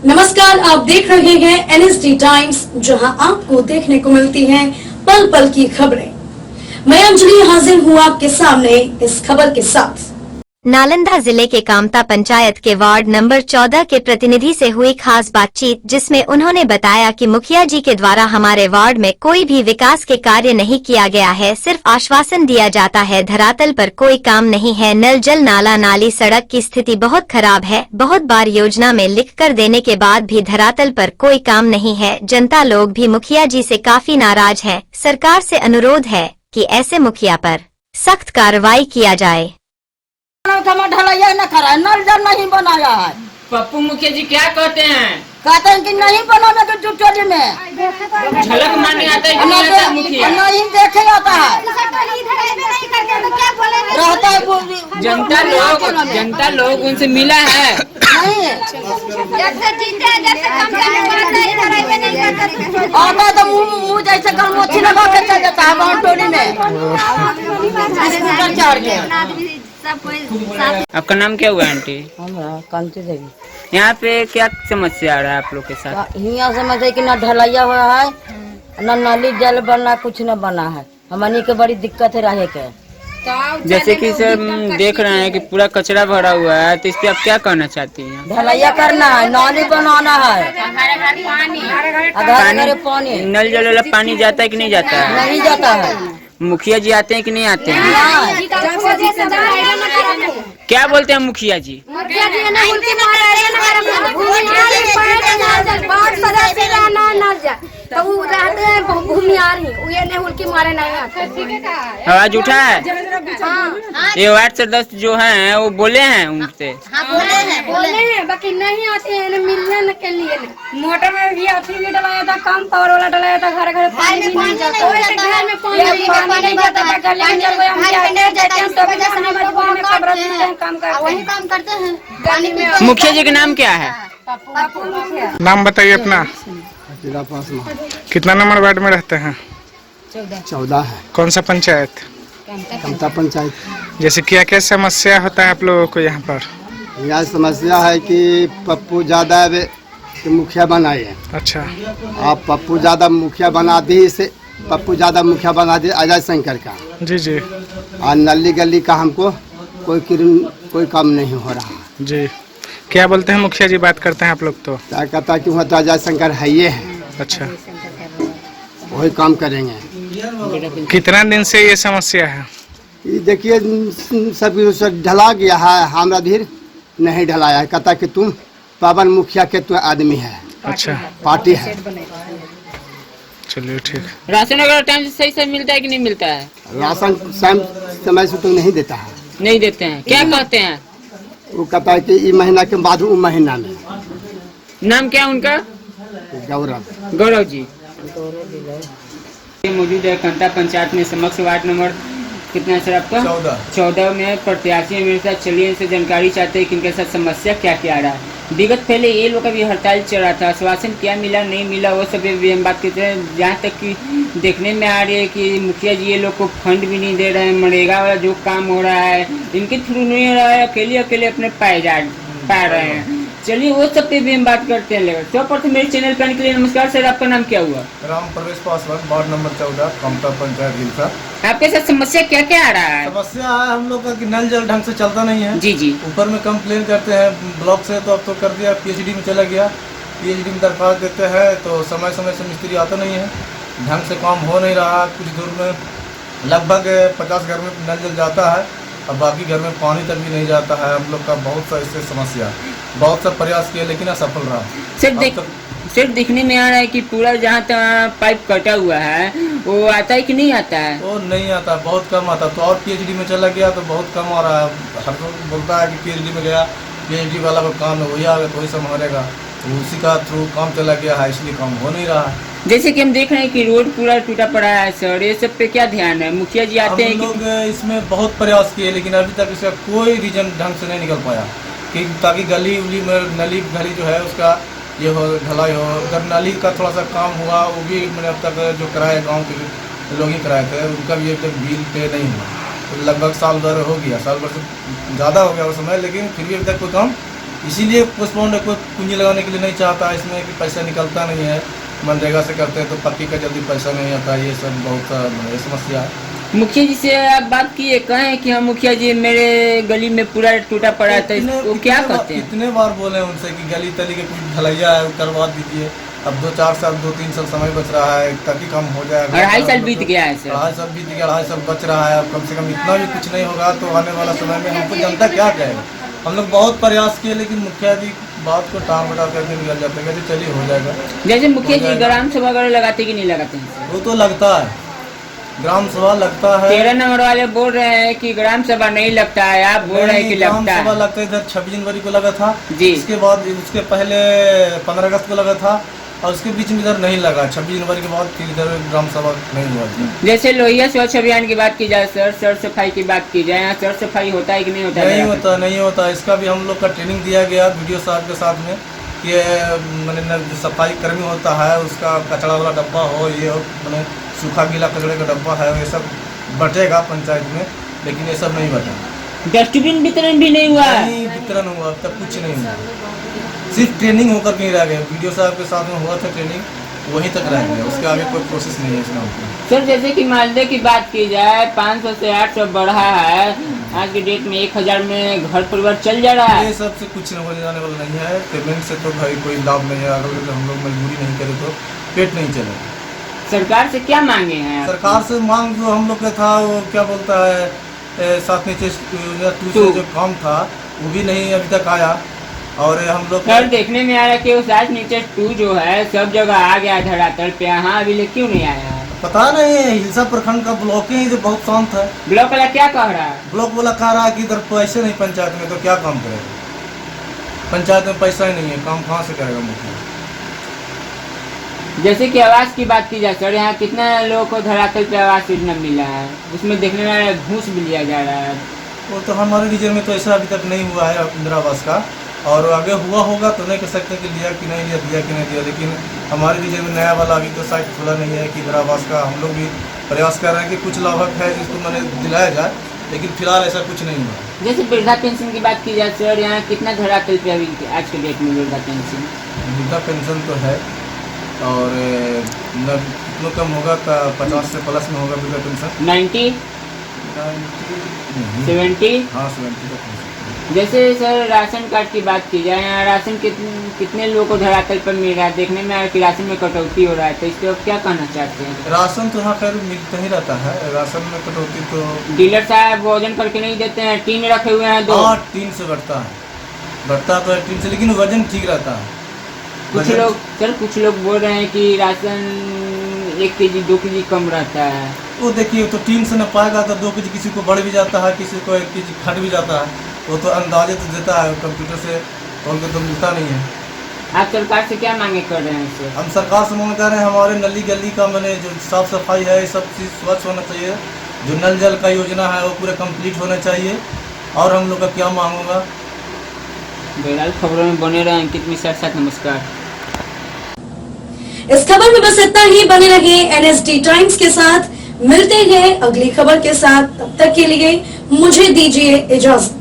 नमस्कार, आप देख रहे हैं NSD टाइम्स, जहां आपको देखने को मिलती हैं पल पल की खबरें। मैं अंजलि हाजिर हूं आपके सामने इस खबर के साथ। नालंदा जिले के कामता पंचायत के वार्ड नंबर 14 के प्रतिनिधि से हुई खास बातचीत, जिसमें उन्होंने बताया कि मुखिया जी के द्वारा हमारे वार्ड में कोई भी विकास के कार्य नहीं किया गया है, सिर्फ आश्वासन दिया जाता है, धरातल पर कोई काम नहीं है। नल जल नाला नाली सड़क की स्थिति बहुत खराब है। बहुत बार योजना में लिख कर देने के बाद भी धरातल पर कोई काम नहीं है। जनता लोग भी मुखिया जी से काफी नाराज है। सरकार से अनुरोध है कि ऐसे मुखिया पर सख्त कार्रवाई किया जाए। ढलैया न करा, नल जल नहीं बनाया है। पप्पू मुखिया जी क्या कहते हैं? कहते हैं कि नहीं बनाने के चुटोली में झलक मारने आता है कि नहीं आता मुखिया? नहीं देखे जाता है, रहता है जनता लोग उनसे मिला है नहीं आता है तो मुँह जैसे गलमोची लगा के चल जाता है टोली में स्कूटर चढ़ के। आपका नाम क्या हुआ आंटी? कांति देवी। यहाँ पे क्या समस्या आ रहा है आप लोग के साथ? यहाँ समझ कि न ढलैया हुआ है, न नाली जल बना, कुछ न बना है। हमनी के बड़ी दिक्कत है रहे के। जैसे कि सर देख रहे हैं कि पूरा कचरा भरा हुआ है, तो इस पे आप क्या कहना चाहती हैं? ढलैया करना है, नाली बनाना है, घर पानी, नल जल वाला पानी जाता है कि नहीं जाता है? नहीं जाता है। मुखिया जी आते हैं कि नहीं आते हैं? क्या बोलते हैं मुखिया जी? आवाज उठा है। ये वार्ड सदस्य जो हैं वो बोले हैं उनसे? बोले हैं बाकी नहीं आते हैं मिलने के लिए। मोटर में भी अथी भी डलाया था, कम पावर वाला डलाया था, घर घर पानी भी नहीं जाता, घर में पानी नहीं जाता, काम करते हैं। मुखिया जी का नाम क्या है? नाम बताइए अपना। कितना नंबर वार्ड में रहते हैं? 14 है। कौन सा पंचायत? कामता पंचायत। जैसे क्या क्या समस्या होता है आप लोगों को यहाँ पर? यह समस्या है कि पप्पू यादव के मुखिया बनाए हैं। अच्छा। आप पप्पू यादव मुखिया बना दी, से पप्पू यादव मुखिया बना दिए अजय शंकर का। जी जी। और नली गली का हमको कोई काम नहीं हो रहा जी। क्या बोलते हैं मुखिया जी? बात करते हैं आप लोग तो क्या कहता है कि वहाँ तो अजय शंकर है ये है। अच्छा। वही काम करेंगे। कितना दिन से ये समस्या है? ये देखिए सब ढला गया है, हमारा धीर नहीं ढलाया है। कहता कि तुम पवन मुखिया के तो आदमी है। अच्छा। पार्टी है। चलिए ठीक। राशन वगैरह टाइम से सही मिलता है कि नहीं मिलता है? राशन समय से तो नहीं देता है। नहीं देते हैं। क्या कहते हैं? वो कहता है कि ये महीना के बाद वो महीना में। नाम क्या उनका? गौरव जी। मौजूद है कामता पंचायत में समक्ष वार्ड नंबर कितना सर आपका? 14 में प्रत्याशी मेरे साथ। चलिए इनसे जानकारी चाहते हैं कि इनके साथ समस्या क्या क्या आ रहा है। विगत पहले ये लोग का भी हड़ताल चल रहा था, आश्वासन क्या मिला नहीं मिला वो सब भी हम बात करते हैं। जहाँ तक कि देखने में आ रही है कि मुखिया जी ये लोग को फंड भी नहीं दे रहे हैं। मनरेगा वाला जो काम हो रहा है इनके थ्रू नहीं हो रहा है, अकेले अपने पा रहे हैं। चलिए वो सब पे भी हम बात करते हैं। लेकर सर्वप्रथम मेरे चैनल पर आने के लिए नमस्कार सर, आपका नाम क्या हुआ? राम प्रवेश पासवान, वार्ड नंबर 14, कामता पंचायत हिलसा। आपके साथ समस्या क्या क्या आ रहा है? समस्या है हम लोग का कि नल जल ढंग से चलता नहीं है। जी जी। ऊपर में कंप्लेन करते हैं ब्लॉक से, तो अब तो कर दिया, PhD में चला गया। PhD में दरख्वास्त देते हैं तो समय से मिस्त्री आता नहीं है, ढंग से काम हो नहीं रहा। कुछ दूर में लगभग 50 घर में नल जल जाता है और बाकी घर में पानी तक भी नहीं जाता है। हम लोग का बहुत सा इससे समस्या, बहुत सा प्रयास किया लेकिन असफल रहा। सिर्फ दिखने में आ रहा है कि पूरा जहाँ तक पाइप कटा हुआ है वो आता है कि नहीं आता है? वो नहीं आता, बहुत कम आता। तो और PhD में चला गया तो बहुत कम आ रहा है। हर कोई बोलता है कि PhD में गया, PhD वाला का काम है वही आ गया तो वही संभालेगा, तो उसी का थ्रू काम चला गया है, इसलिए काम हो नहीं रहा। जैसे कि हम देख रहे हैं कि रोड पूरा टूटा पड़ा है सर, ये सब पे क्या ध्यान है? मुखिया जी आते हैं? हम लोग इसमें बहुत प्रयास किए लेकिन अभी तक इसका कोई रीजन ढंग से नहीं निकल पाया कि ताकि गली उली में नली गली जो है उसका ये हो, ढलाई हो। अगर नाली का थोड़ा सा काम हुआ वो भी मैंने अब तक जो कराए गांव के लोग ही कराए थे, उनका भी अब तक बिल पे नहीं हुआ। तो लगभग साल भर हो गया, साल भर से ज़्यादा हो गया उस समय, लेकिन फिर भी अभी तक कोई काम इसीलिए पोस्टपोन्ड है, कोई पूंजी लगाने के लिए नहीं चाहता है इसमें कि पैसा निकलता नहीं है। मनरेगा से करते हैं तो पक्की का जल्दी पैसा नहीं आता, ये सब बहुत बड़ी समस्या है। मुखिया जी से आप बात किए, कहें कि हम मुखिया जी मेरे गली में पूरा टूटा पड़ा था, वो क्या कहते हैं? कितने बार बोले उनसे कि गली तली के कुछ ढलैया है करवा दीजिए। अब 2-4 साल 2-3 साल समय बच रहा है ताकि कम हो जाएगा। 2.5 साल बीत गया है सर। 2.5 साल बीत गया, 2.5 साल बच रहा है। अब कम से कम इतना भी कुछ नहीं होगा तो आने वाला समय में हमको जनता क्या कहेगा। हम लोग बहुत प्रयास किए लेकिन मुखिया जी बात को टांग बटा करके निकल जाते हैं, कहते चलिए हो जाएगा। जैसे मुखिया जी ग्राम सभा वगैरह लगाते कि नहीं लगाते हैं? वो तो लगता है, ग्राम सभा लगता है। 13 नंबर वाले बोल रहे हैं कि ग्राम सभा नहीं लगता है, आप बोल रहे हैं कि लगता है। ग्राम सभा लगता है, इधर 26 जनवरी को लगा था जी। इसके बाद उसके पहले 15 अगस्त को लगा था और उसके बीच में इधर नहीं लगा। 26 जनवरी के बाद फिर इधर ग्राम सभा नहीं हुआ। जैसे लोहिया स्वच्छ अभियान की बात की जाए सर, सर सफाई की बात की जाए, यहाँ सर सफाई होता है कि नहीं होता? नहीं होता। इसका भी हम लोग का ट्रेनिंग दिया गया वीडियो साहब के साथ में कि मैंने जो सफाई कर्मी होता है उसका कचरा वाला डब्बा हो, ये हो, मैंने सूखा गीला कचड़े का डब्बा है, ये सब बटेगा पंचायत में, लेकिन ये सब नहीं बटा। डस्टबिन वितरण भी नहीं हुआ? नहीं वितरण हुआ, अब तक कुछ नहीं हुआ। सिर्फ ट्रेनिंग होकर कहीं रह गए। वीडियो साहब के साथ में हुआ था ट्रेनिंग, वहीं तक रह गया, उसके आगे कोई प्रोसेस नहीं है इसका। सर जैसे कि मालदे की बात की जाए 500 से 800 बढ़ा है, आज की डेट में 1000 में घर परिवार चल जा रहा है। ये सब से कुछ होने जाने वाला नहीं है। पेमेंट से तो भाई कोई लाभ नहीं है, अगर हम लोग मजबूरी नहीं करें तो पेट नहीं चलेगा। सरकार से क्या मांगे हैं? सरकार से मांग जो हम लोग का था वो क्या बोलता है, साथ नीचे से जो काम था वो भी नहीं अभी तक आया। और हम लोग सर देखने में आ रहा है कि वो साथ नीचे 2 जो है सब जगह आ गया धरातल पे, यहाँ अभी ले क्यों नहीं आया है? पता नहीं है। हिलसा प्रखंड का ब्लॉक ही तो बहुत शांत है। ब्लॉक वाला क्या कह रहा है? ब्लॉक वाला कह रहा है कि इधर पैसे नहीं पंचायत में, तो क्या काम करेगा? पंचायत में पैसा ही नहीं है, काम कहाँ से करेगा मुखिया? जैसे कि आवास की बात की जाए सर, यहाँ कितना लोगों को धरातल पे आवास योजना मिला है, उसमें देखने में आ रहा है घूस भी लिया जा रहा है। वो तो हमारे रीजन में तो ऐसा अभी तक नहीं हुआ है इंदिरा आवास का, और आगे हुआ होगा तो नहीं कह सकते कि लिया कि नहीं लिया, दिया कि नहीं दिया। लेकिन हमारे रीजन में नया वाला अभी तो साइट खुला नहीं है कि इंदिरा आवास का। हम लोग भी प्रयास कर रहे हैं कि कुछ लाभक है जिसको मैंने दिलाया जाए, लेकिन फिलहाल ऐसा कुछ नहीं हुआ। जैसे वृद्धा पेंशन की बात की जाए सर, यहाँ कितना धरातल पे अभी आज के डेट में वृद्धा पेंशन? वृद्धा पेंशन तो है और कितना कम होगा तो 50 से प्लस में होगा वृद्धा पेंशन। 90 70? हाँ 70 तक। जैसे सर राशन कार्ड की बात की जाए, यहाँ राशन कितने लोगों को धरातल पर मिल रहा है, देखने में आ रहा है कि राशन में कटौती हो रहा है, तो इस पर क्या कहना चाहते हैं? राशन तो यहाँ खैर मिलता ही रहता है, राशन में कटौती तो डीलर साहब वजन करके नहीं देते हैं, टीन रखे हुए हैं 2। हाँ 3 से बढ़ता है, बढ़ता तो है 3 से, लेकिन वजन ठीक रहता है। कुछ लोग बोल रहे हैं कि राशन 1 केजी 2 केजी कम रहता है। वो देखिए तो 3 से न पाएगा तो 2 केजी किसी को बढ़ भी जाता है, किसी को 1 केजी घट भी जाता है। वो तो अंदाजे तो देता है, कंप्यूटर से तौल के तो मिलता नहीं है। आप सरकार से क्या मांगे कर रहे हैं इससे? हम सरकार से मांग कर रहे हैं हमारे नली गली का मैंने जो साफ सफाई है ये सब चीज़ स्वच्छ होना चाहिए, जो नल जल का योजना है वो पूरा कंप्लीट होना चाहिए। और हम लोग का क्या मांग होगा? बहरहाल खबरों में बने रहे। अंकित मिश्रा के साथ नमस्कार। इस खबर में बस इतना ही। बने रहिए NSD टाइम्स के साथ। मिलते हैं अगली खबर के साथ, तब तक के लिए मुझे दीजिए इजाजत।